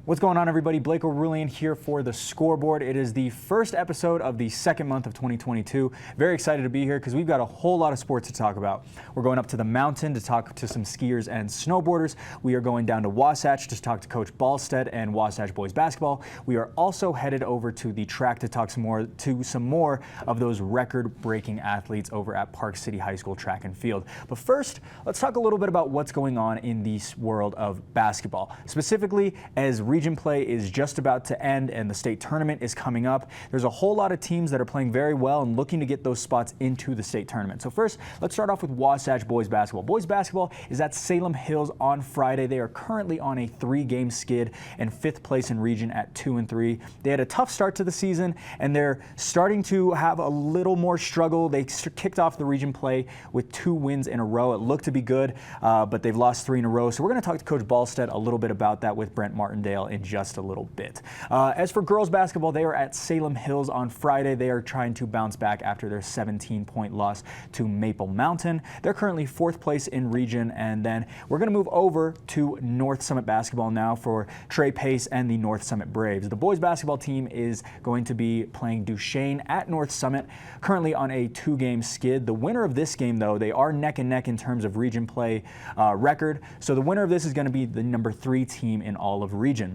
What's going on, everybody? Blake O'Rulian here for the Scoreboard. It is the first episode of the second month of 2022. Very excited to be here because we've got a whole lot of sports to talk about. We're going up to the mountain to talk to some skiers and snowboarders. We are going down to Wasatch to talk to Coach Ballstead and Wasatch boys basketball. We are also headed over to the track to talk some more of those record-breaking athletes over at Park City High School track and field. But first, let's talk a little bit about what's going on in the world of basketball. Specifically, as region play is just about to end and the state tournament is coming up, there's a whole lot of teams that are playing very well and looking to get those spots into the state tournament. So first, let's start off with Wasatch boys basketball. Boys basketball is at Salem Hills on Friday. They are currently on a 3-game skid and 5th place in region at 2-3. They had a tough start to the season and they're starting to have a little more struggle. They kicked off the region play with 2 wins in a row. It looked to be good, but they've lost 3 in a row. So we're going to talk to Coach Ballstead a little bit about that with Brent Martindale in just a little bit. As for girls basketball, they are at Salem Hills on Friday. They are trying to bounce back after their 17-point loss to Maple Mountain. They're currently 4th place in region, and then we're going to move over to North Summit basketball now for Trey Pace and the North Summit Braves. The boys basketball team is going to be playing Duchesne at North Summit, currently on a 2-game skid. The winner of this game, though, they are neck and neck in terms of region play record. So the winner of this is going to be the number 3 team in all of region.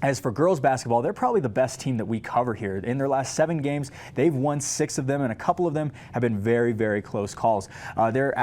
As for girls basketball, they're probably the best team that we cover here. In their last 7 games, they've won 6 of them, and a couple of them have been very, very close calls. They are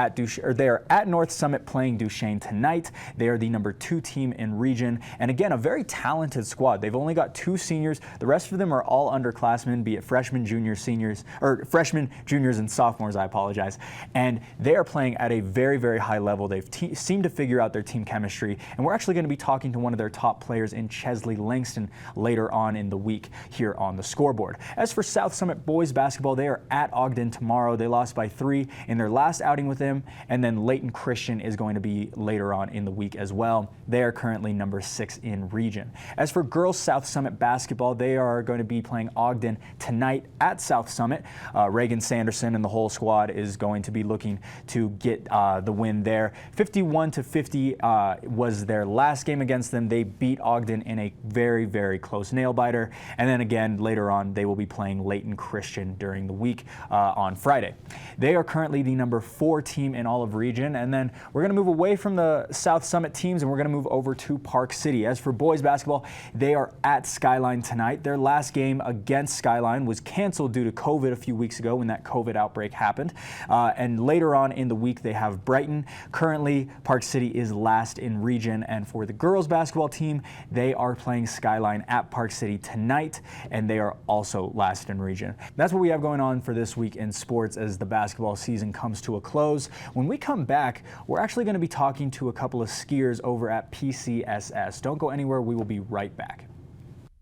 at North Summit playing Duchesne tonight. They are the number 2 team in region, and again, a very talented squad. They've only got 2 seniors. The rest of them are all underclassmen, be it freshmen, juniors, and sophomores. I apologize. And they are playing at a very, very high level. They've seemed to figure out their team chemistry, and we're actually going to be talking to one of their top players in Chesley Langston later on in the week here on the Scoreboard. As for South Summit boys basketball, they are at Ogden tomorrow. They lost by 3 in their last outing with them, and then Layton Christian is going to be later on in the week as well. They are currently number 6 in region. As for girls South Summit basketball, they are going to be playing Ogden tonight at South Summit. Reagan Sanderson and the whole squad is going to be looking to get the win there. 51-50 was their last game against them. They beat Ogden in a very, very close nail biter. And then again, later on, they will be playing Layton Christian during the week on Friday. They are currently the number 4 team in all of region. And then we're going to move away from the South Summit teams and we're going to move over to Park City. As for boys basketball, they are at Skyline tonight. Their last game against Skyline was canceled due to COVID a few weeks ago when that COVID outbreak happened. And later on in the week, they have Brighton. Currently, Park City is last in region. And for the girls basketball team, they are playing Skyline at Park City tonight, and they are also last in region. That's what we have going on for this week in sports as the basketball season comes to a close. When we come back, we're actually going to be talking to a couple of skiers over at PCHS. Don't go anywhere. We will be right back.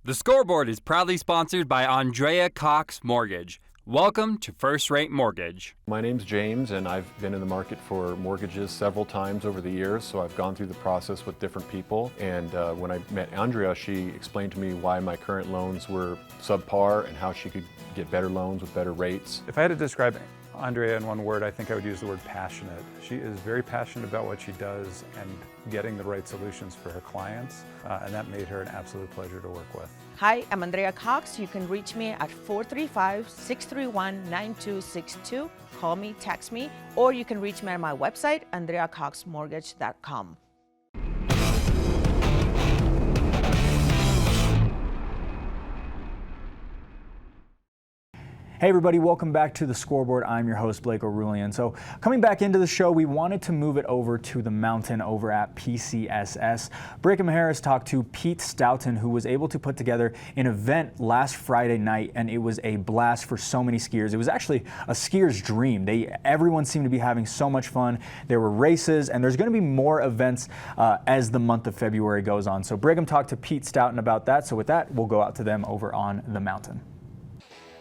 The Scoreboard is proudly sponsored by Andrea Cox Mortgage. Welcome to First Rate Mortgage. My name's James, and I've been in the market for mortgages several times over the years, so I've gone through the process with different people. And when I met Andrea, she explained to me why my current loans were subpar and how she could get better loans with better rates. If I had to describe Andrea in one word, I think I would use the word passionate. She is very passionate about what she does and getting the right solutions for her clients, and that made her an absolute pleasure to work with. Hi, I'm Andrea Cox. You can reach me at 435-631-9262. Call me, text me, or you can reach me at my website, andreacoxmortgage.com. Hey everybody, welcome back to the Scoreboard. I'm your host, Blake O'Rulian. So coming back into the show, we wanted to move it over to the mountain over at PCSS. Brigham Harris talked to Pete Stoughton, who was able to put together an event last Friday night, and it was a blast for so many skiers. It was actually a skier's dream. Everyone seemed to be having so much fun. There were races, and there's going to be more events as the month of February goes on. So Brigham talked to Pete Stoughton about that. So with that, we'll go out to them over on the mountain.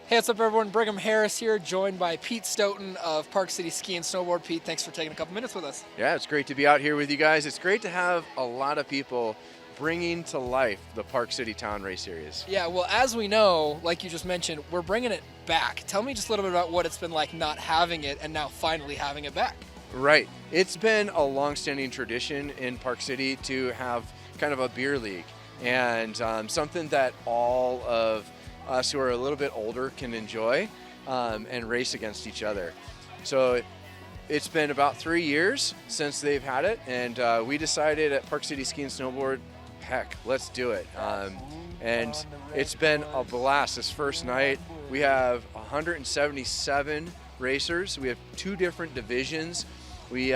Hey, what's up everyone? Brigham Harris here, joined by Pete Stoughton of Park City Ski and Snowboard. Pete, thanks for taking a couple minutes with us. Yeah, it's great to be out here with you guys. It's great to have a lot of people bringing to life the Park City Town Race Series. Yeah, well, as we know, like you just mentioned, we're bringing it back. Tell me just a little bit about what it's been like not having it and now finally having it back. Right. It's been a long-standing tradition in Park City to have kind of a beer league. and something that all of us who are a little bit older can enjoy and race against each other. So it's been about 3 years since they've had it, and we decided at Park City Ski and Snowboard, heck, let's do it. And it's been a blast. This first night, we have 177 racers. We have 2 different divisions. We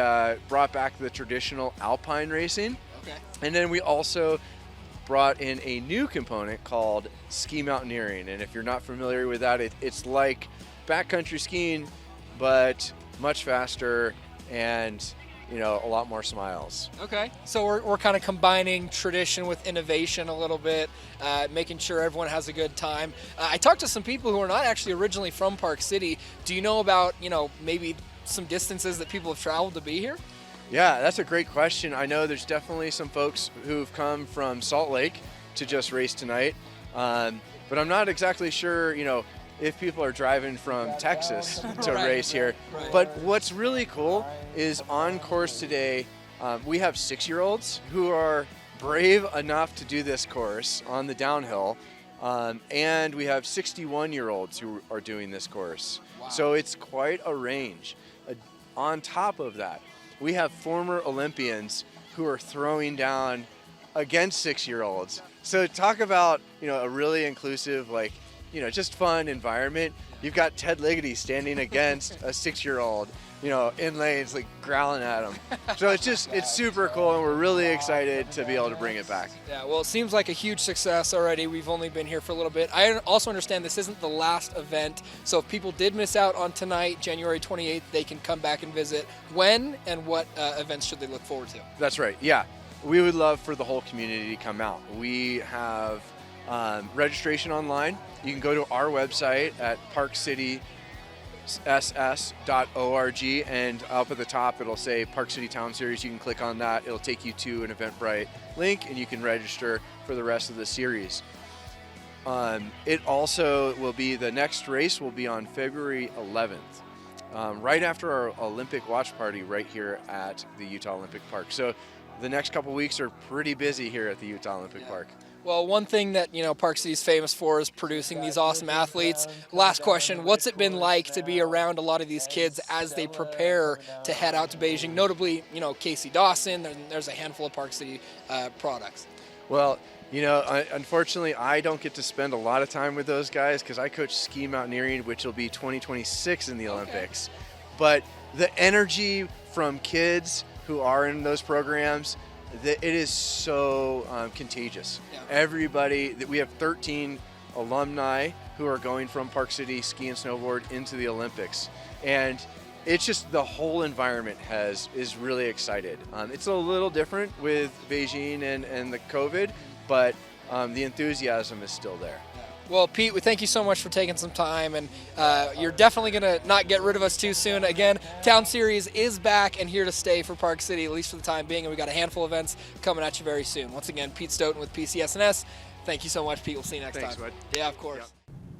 brought back the traditional alpine racing, and then we also brought in a new component called ski mountaineering. And if you're not familiar with that, it's like backcountry skiing, but much faster and a lot more smiles. Okay, so we're kind of combining tradition with innovation a little bit, making sure everyone has a good time. I talked to some people who are not actually originally from Park City. Do you know about, maybe some distances that people have traveled to be here? Yeah, that's a great question. I know there's definitely some folks who've come from Salt Lake to just race tonight, but I'm not exactly sure, if people are driving from Texas to race here. Right. But what's really cool is on course today, we have 6-year-olds who are brave enough to do this course on the downhill, and we have 61-year-olds who are doing this course. Wow. So it's quite a range. On top of that, we have former Olympians who are throwing down against 6-year-olds. So talk about, a really inclusive, just fun environment. You've got Ted Ligety standing against a 6-year-old, in lanes, growling at him. So it's super cool, and we're really excited to be able to bring it back. Yeah, well, it seems like a huge success already. We've only been here for a little bit. I also understand this isn't the last event, so if people did miss out on tonight, January 28th, they can come back and visit. When and what events should they look forward to? That's right, yeah. We would love for the whole community to come out. We have registration online. You can go to our website at parkcityss.org, and up at the top it'll say Park City Town Series. You can click on that. It'll take you to an Eventbrite link, and you can register for the rest of the series. It also will be, the next race will be on February 11th, right after our Olympic watch party right here at the Utah Olympic Park. So the next couple weeks are pretty busy here at the Utah Olympic Park. Well, one thing that, Park City's famous for is producing these awesome athletes. Last question, what's it been like to be around a lot of these kids as they prepare to head out to Beijing? Notably, Casey Dawson, there's a handful of Park City products. Well, unfortunately, I don't get to spend a lot of time with those guys because I coach ski mountaineering, which will be 2026 in the Olympics. But the energy from kids who are in those programs, it is so contagious. Yeah. Everybody, we have 13 alumni who are going from Park City Ski and Snowboard into the Olympics. And it's just, the whole environment is really excited. It's a little different with Beijing and the COVID, but the enthusiasm is still there. Well, Pete, we thank you so much for taking some time, and you're definitely going to not get rid of us too soon. Again, Town Series is back and here to stay for Park City, at least for the time being, and we've got a handful of events coming at you very soon. Once again, Pete Stoughton with PCHS. Thank you so much, Pete. We'll see you next Thanks, time. Bud. Yeah, of course. Yep.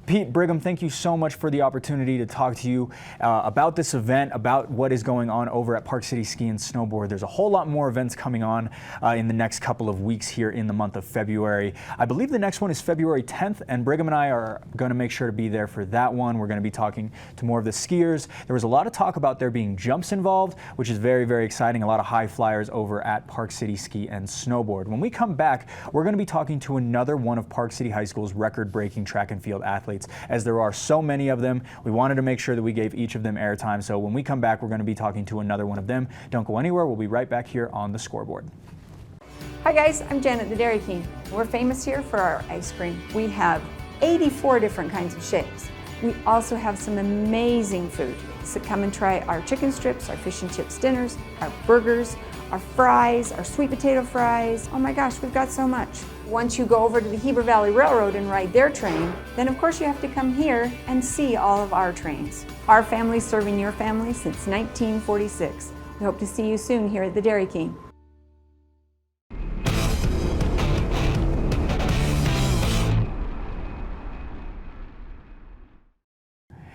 Pete Brigham, thank you so much for the opportunity to talk to you about this event, about what is going on over at Park City Ski and Snowboard. There's a whole lot more events coming on in the next couple of weeks here in the month of February. I believe the next one is February 10th, and Brigham and I are going to make sure to be there for that one. We're going to be talking to more of the skiers. There was a lot of talk about there being jumps involved, which is very, very exciting. A lot of high flyers over at Park City Ski and Snowboard. When we come back, we're going to be talking to another one of Park City High School's record-breaking track and field athletes, as there are so many of them. We wanted to make sure that we gave each of them airtime. So when we come back, we're going to be talking to another one of them. Don't go anywhere. We'll be right back here on the Scoreboard. Hi guys, I'm Janet the Dairy King. We're famous here for our ice cream. We have 84 different kinds of shapes. We also have some amazing food. So come and try our chicken strips, our fish and chips dinners, our burgers, our fries, our sweet potato fries. Oh my gosh, we've got so much. Once you go over to the Heber Valley Railroad and ride their train, then of course you have to come here and see all of our trains. Our family's serving your family since 1946. We hope to see you soon here at the Dairy King.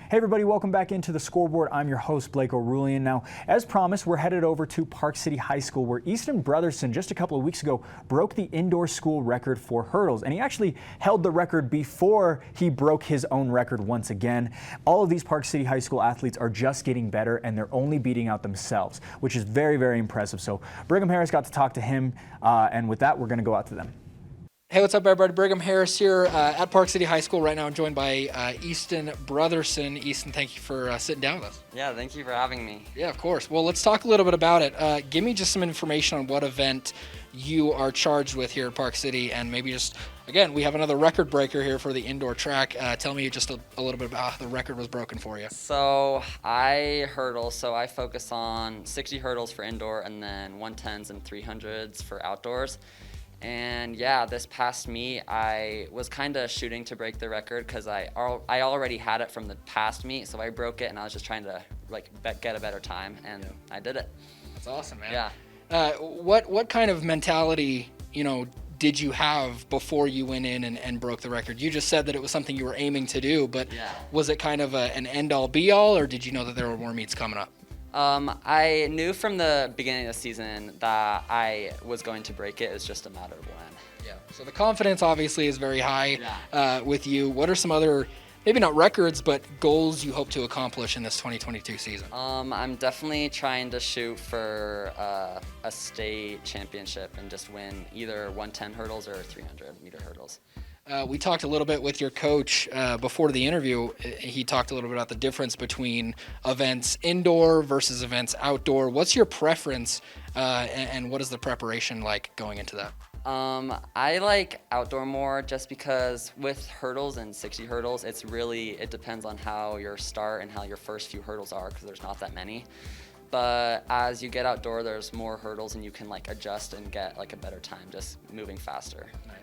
Hey everybody, welcome back into the Scoreboard. I'm your host, Blake O'Rulian. Now, as promised, we're headed over to Park City High School, where Easton Brotherson just a couple of weeks ago broke the indoor school record for hurdles, and he actually held the record before he broke his own record once again. All of these Park City High School athletes are just getting better, and they're only beating out themselves, which is very, very impressive. So Brigham Harris got to talk to him, and with that, we're going to go out to them. Hey, what's up, everybody? Brigham Harris here at Park City High School right now. I'm joined by Easton Brotherson. Easton, thank you for sitting down with us. Yeah, thank you for having me. Yeah, of course. Well, let's talk a little bit about it. Give me just some information on what event you are charged with here at Park City, and maybe just, again, we have another record breaker here for the indoor track. Tell me just a little bit about how the record was broken for you. So I hurdle, so I focus on 60 hurdles for indoor and then 110s and 300s for outdoors. And yeah, this past meet, I was kind of shooting to break the record because I already had it from the past meet, so I broke it, and I was just trying to get a better time, and I did it. That's awesome, man. Yeah. What kind of mentality, did you have before you went in and broke the record? You just said that it was something you were aiming to do, but yeah. Was it kind of an end-all, be-all, or did you know that there were more meets coming up? I knew from the beginning of the season that I was going to break it. It's just a matter of when. Yeah. So the confidence obviously is very high with you. What are some other, maybe not records, but goals you hope to accomplish in this 2022 season? I'm definitely trying to shoot for a state championship and just win either 110 hurdles or 300-meter hurdles. We talked a little bit with your coach before the interview. He talked a little bit about the difference between events indoor versus events outdoor. What's your preference and what is the preparation like going into that? I like outdoor more just because with hurdles and 60 hurdles, it depends on how your start and how your first few hurdles are because there's not that many. But as you get outdoor, there's more hurdles and you can adjust and get a better time just moving faster. Nice.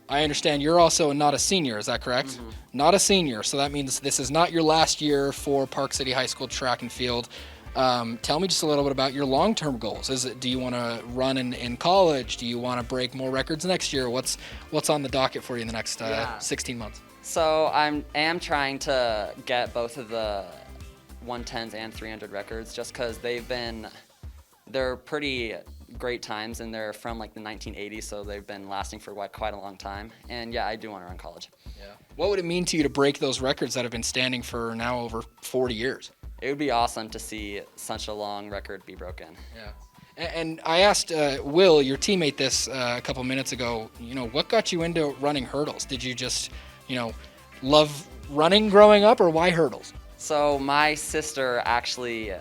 I understand you're also not a senior, is that correct? Mm-hmm. Not a senior, so that means this is not your last year for Park City High School track and field. Tell me just a little bit about your long-term goals. Do you want to run in college? Do you want to break more records next year? What's on the docket for you in the next 16 months? So I am trying to get both of the 110s and 300 records just because they're pretty great times, and they're from the 1980s, so they've been lasting for quite a long time. And yeah, I do want to run college. Yeah. What would it mean to you to break those records that have been standing for now over 40 years? It would be awesome to see such a long record be broken. Yeah. And I asked Will, your teammate, this a couple minutes ago, what got you into running hurdles? Did you just, love running growing up, or why hurdles? So my sister actually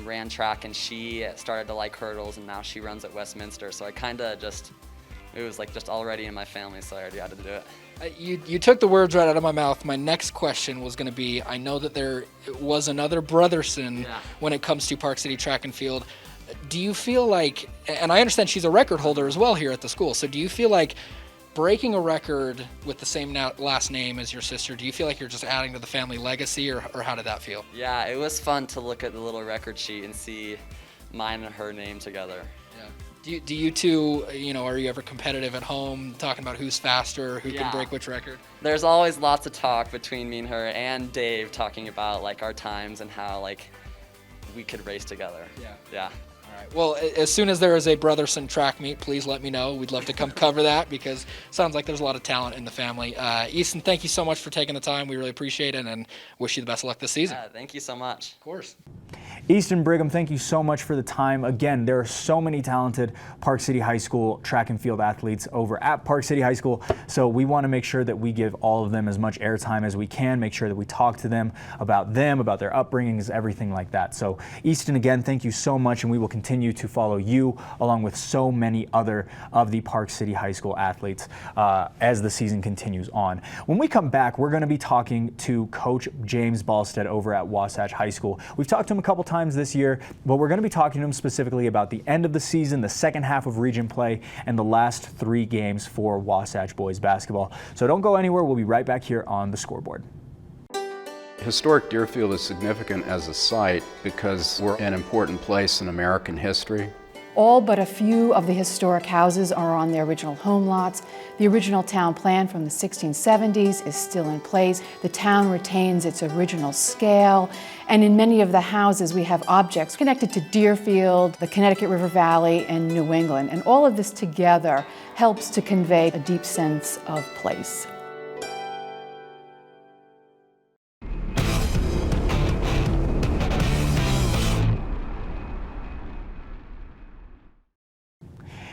ran track, and she started to like hurdles, and now she runs at Westminster. So I kind of it was just already in my family, so I already had to do it. You took the words right out of my mouth. My next question was going to be, I know that there was another Brotherson when it comes to Park City track and field. Do you feel like, and I understand she's a record holder as well here at the school, so do you feel like breaking a record with the same last name as your sister, do you feel like you're just adding to the family legacy, or how did that feel? Yeah, it was fun to look at the little record sheet and see mine and her name together. Yeah. Do you two, are you ever competitive at home, talking about who's faster, who can break which record? There's always lots of talk between me and her and Dave talking about our times and how we could race together. Yeah. All right. Well, as soon as there is a Brotherson track meet, please let me know. We'd love to come cover that because it sounds like there's a lot of talent in the family. Easton, thank you so much for taking the time. We really appreciate it and wish you the best of luck this season. Thank you so much. Of course. Easton, Brigham, thank you so much for the time. Again, there are so many talented Park City High School track and field athletes over at Park City High School, so we want to make sure that we give all of them as much airtime as we can, make sure that we talk to them, about their upbringings, everything like that. So Easton, again, thank you so much, and we will continue to follow you along with so many other of the Park City High School athletes as the season continues on. When we come back, we're going to be talking to Coach James Ballstead over at Wasatch High School. We've talked to him a couple times this year, but we're going to be talking to him specifically about the end of the season, the second half of region play, and the last 3 games for Wasatch boys basketball. So don't go anywhere. We'll be right back here on the Scoreboard. Historic Deerfield is significant as a site because we're an important place in American history. All but a few of the historic houses are on their original home lots. The original town plan from the 1670s is still in place. The town retains its original scale, and in many of the houses we have objects connected to Deerfield, the Connecticut River Valley, and New England. And all of this together helps to convey a deep sense of place.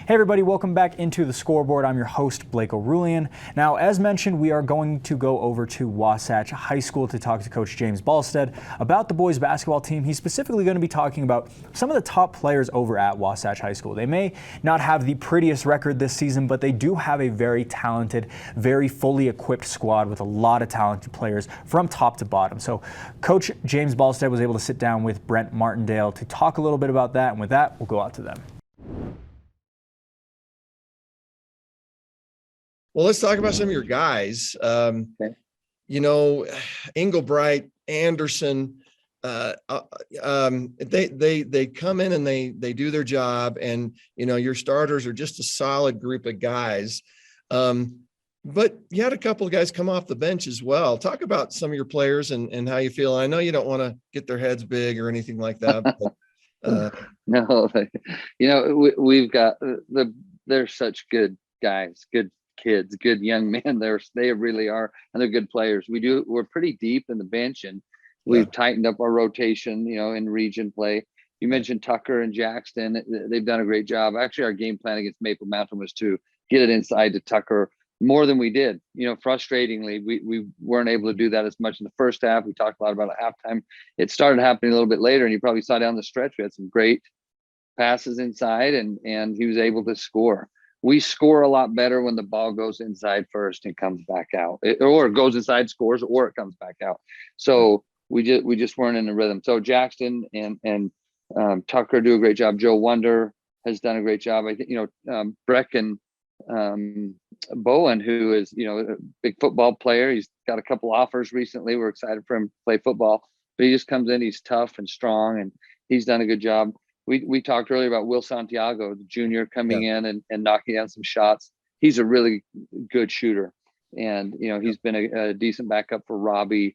Hey everybody, welcome back into the Scoreboard. I'm your host, Blake O'Rulian. Now, as mentioned, we are going to go over to Wasatch High School to talk to Coach James Balstead about the boys basketball team. He's specifically going to be talking about some of the top players over at Wasatch High School. They may not have the prettiest record this season, but they do have a very talented, very fully equipped squad with a lot of talented players from top to bottom. So Coach James Balstead was able to sit down with Brent Martindale to talk a little bit about that, and with that, we'll go out to them. Well, let's talk about some of your guys. Okay. You know, Englebright, Anderson, they come in and they do their job, and you know your starters are just a solid group of guys. But you had a couple of guys come off the bench as well. Talk about some of your players and how you feel. I know you don't want to get their heads big or anything like that. But, No, you know we've got they're such good guys, good kids, good young men. They really are, and they're good players. We're pretty deep in the bench, and we've tightened up our rotation, you know, in region play. You mentioned Tucker and Jackson. They've done a great job. Actually, our game plan against Maple Mountain was to get it inside to Tucker more than we did. You know, frustratingly, we weren't able to do that as much in the first half. We talked a lot about it at halftime. It started happening a little bit later, and you probably saw down the stretch we had some great passes inside, and he was able to score. We score a lot better when the ball goes inside first and comes back out, or it goes inside, scores, or it comes back out. So we just weren't in the rhythm. So Jackson and Tucker do a great job. Joe Wonder has done a great job. I think, you know, Breck and Bowen, who is, you know, a big football player. He's got a couple offers recently. We're excited for him to play football, but he just comes in. He's tough and strong, and he's done a good job. We talked earlier about Will Santiago, the junior, coming in and knocking down some shots. He's a really good shooter, and you know he's been a decent backup for Robbie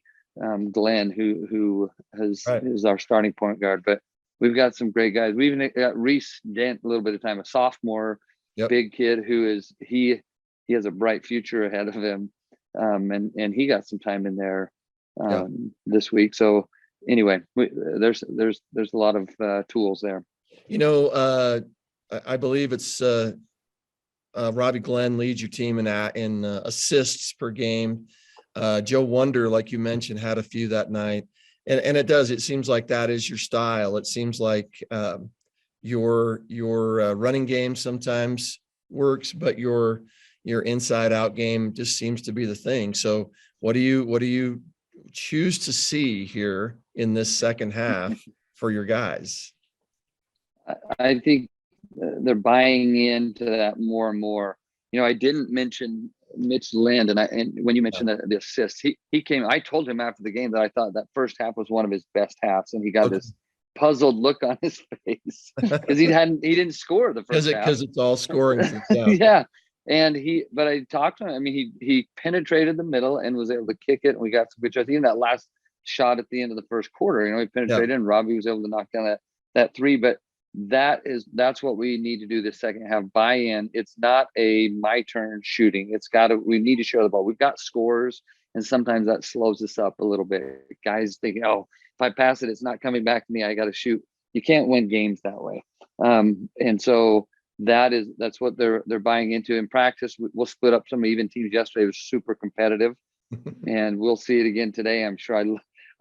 Glenn, who is our starting point guard. But we've got some great guys. We even got Reese Dent a little bit of time, a sophomore, big kid who he has a bright future ahead of him, and he got some time in there this week. So. Anyway, there's a lot of tools there. You know, I believe it's Robbie Glenn leads your team in assists per game. Joe Wonder, like you mentioned, had a few that night, and it seems like that is your style. It seems like your running game sometimes works, but your inside out game just seems to be the thing. So what do you choose to see here in this second half for your guys? I think they're buying into that more and more. You know, I didn't mention Mitch Lind, and when you mentioned the assist, he came. I told him after the game that I thought that first half was one of his best halves, and he got this puzzled look on his face because he didn't score the first half because it's all scoring. Yeah. And but I talked to him. I mean, he penetrated the middle and was able to kick it. And we got some good shots. Even that last shot at the end of the first quarter, you know, he penetrated and Robbie was able to knock down that three. But that's what we need to do this second half. Buy in. It's not a my turn shooting. We need to share the ball. We've got scores, and sometimes that slows us up a little bit. Guys thinking, oh, if I pass it, it's not coming back to me. I got to shoot. You can't win games that way. And so that's what they're buying into in practice. We'll split up some even teams. Yesterday was super competitive, and we'll see it again today. I'm sure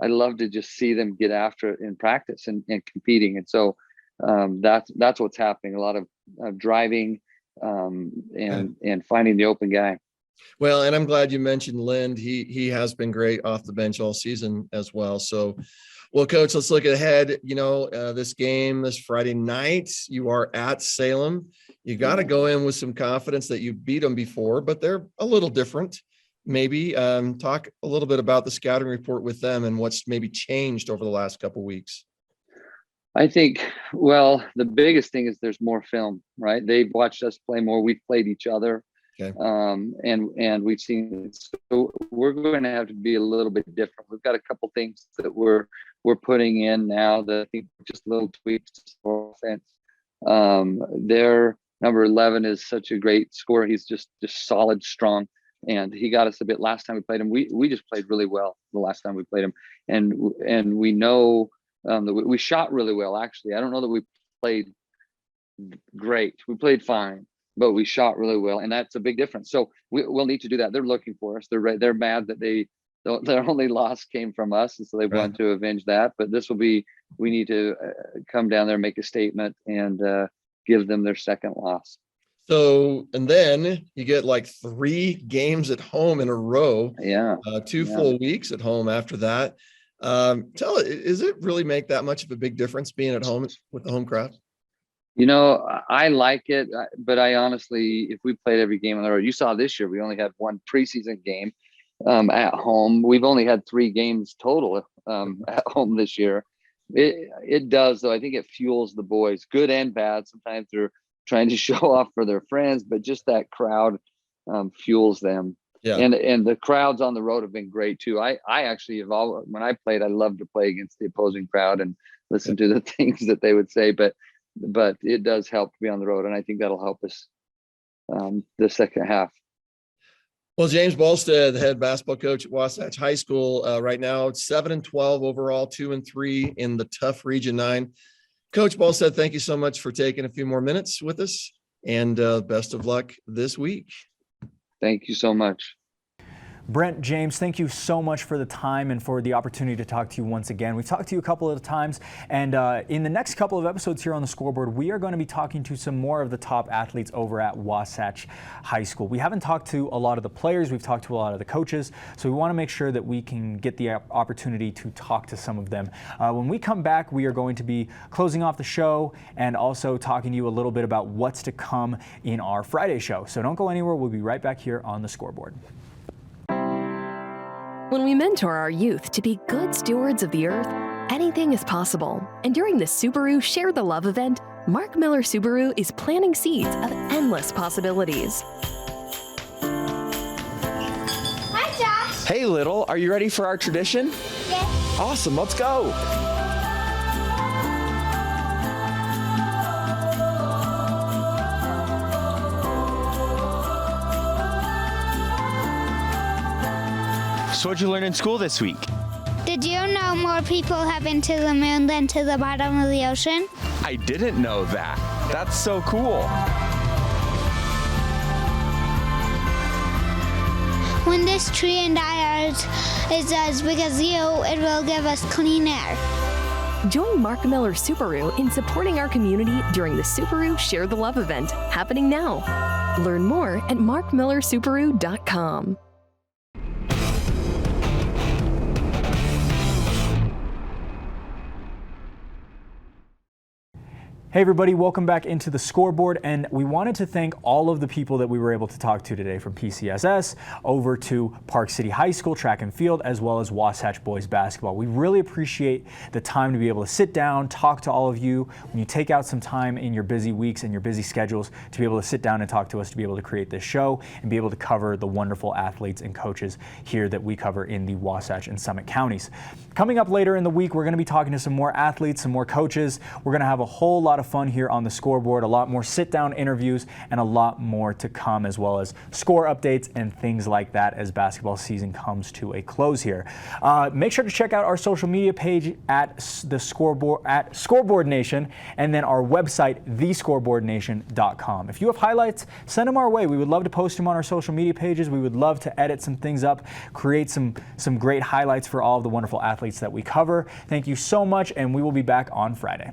I love to just see them get after it in practice and competing. And so that's what's happening. A lot of driving and finding the open guy. Well, and I'm glad you mentioned Lind. He has been great off the bench all season as well. So, well, Coach, let's look ahead. You know, this game this Friday night, you are at Salem. You got to go in with some confidence that you beat them before, but they're a little different. Maybe talk a little bit about the scouting report with them and what's maybe changed over the last couple of weeks. I think, well, the biggest thing is there's more film, right? They've watched us play more. We've played each other. Okay. And we've seen it. So we're going to have to be a little bit different. We've got a couple things that we're putting in now that I think just little tweaks for offense. Their number 11 is such a great scorer. He's just solid, strong, and he got us a bit last time we played him. We just played really well the last time we played him, and we know that we shot really well. Actually, I don't know that we played great. We played fine, but we shot really well, and that's a big difference. So we'll need to do that. They're looking for us. They're mad that their only loss came from us, and so they want to avenge that. But this will be, we need to come down there, make a statement, and give them their second loss. So, and then you get like 3 games at home in a row. Yeah. 2 full weeks at home after that. Does it really make that much of a big difference being at home with the home crowd? You know, I like it, but I honestly, if we played every game on the road, you saw this year, we only had 1 preseason game at home. We've only had 3 games total at home this year. It does, though. I think it fuels the boys, good and bad. Sometimes they're trying to show off for their friends, but just that crowd fuels them. Yeah. And the crowds on the road have been great too. I actually have when I played, I loved to play against the opposing crowd and listen to the things that they would say, but it does help to be on the road, and I think that'll help us the second half. Well, James Bolstead, the head basketball coach at Wasatch High School, right now, 7-12 overall, 2-3 in the tough Region 9. Coach Bolstead, thank you so much for taking a few more minutes with us, and best of luck this week. Thank you so much. Brent, James, thank you so much for the time and for the opportunity to talk to you once again. We've talked to you a couple of times, and in the next couple of episodes here on the Scoreboard, we are going to be talking to some more of the top athletes over at Wasatch High School. We haven't talked to a lot of the players, we've talked to a lot of the coaches, so we want to make sure that we can get the opportunity to talk to some of them. When we come back, we are going to be closing off the show and also talking to you a little bit about what's to come in our Friday show. So don't go anywhere, we'll be right back here on the Scoreboard. When we mentor our youth to be good stewards of the earth, anything is possible. And during the Subaru Share the Love event, Mark Miller Subaru is planting seeds of endless possibilities. Hi, Josh. Hey, Little, are you ready for our tradition? Yes. Awesome, let's go. So what'd you learn in school this week? Did you know more people have been to the moon than to the bottom of the ocean? I didn't know that. That's so cool. When this tree and I are as big as you, it will give us clean air. Join Mark Miller Subaru in supporting our community during the Subaru Share the Love event happening now. Learn more at markmillersubaru.com. Hey everybody, welcome back into the Scoreboard, and we wanted to thank all of the people that we were able to talk to today, from PCHS over to Park City High School track and field, as well as Wasatch boys basketball. We really appreciate the time to be able to sit down, talk to all of you, when you take out some time in your busy weeks and your busy schedules to be able to sit down and talk to us, to be able to create this show and be able to cover the wonderful athletes and coaches here that we cover in the Wasatch and Summit counties. Coming up later in the week, we're going to be talking to some more athletes, some more coaches. We're going to have a whole lot of fun here on the Scoreboard, a lot more sit-down interviews and a lot more to come, as well as score updates and things like that as basketball season comes to a close here. Make sure to check out our social media page at the Scoreboard, at Scoreboard Nation, and then our website, thescoreboardnation.com. If you have highlights, send them our way. We would love to post them on our social media pages. We would love to edit some things up, create some great highlights for all of the wonderful athletes that we cover. Thank you so much, and we will be back on Friday.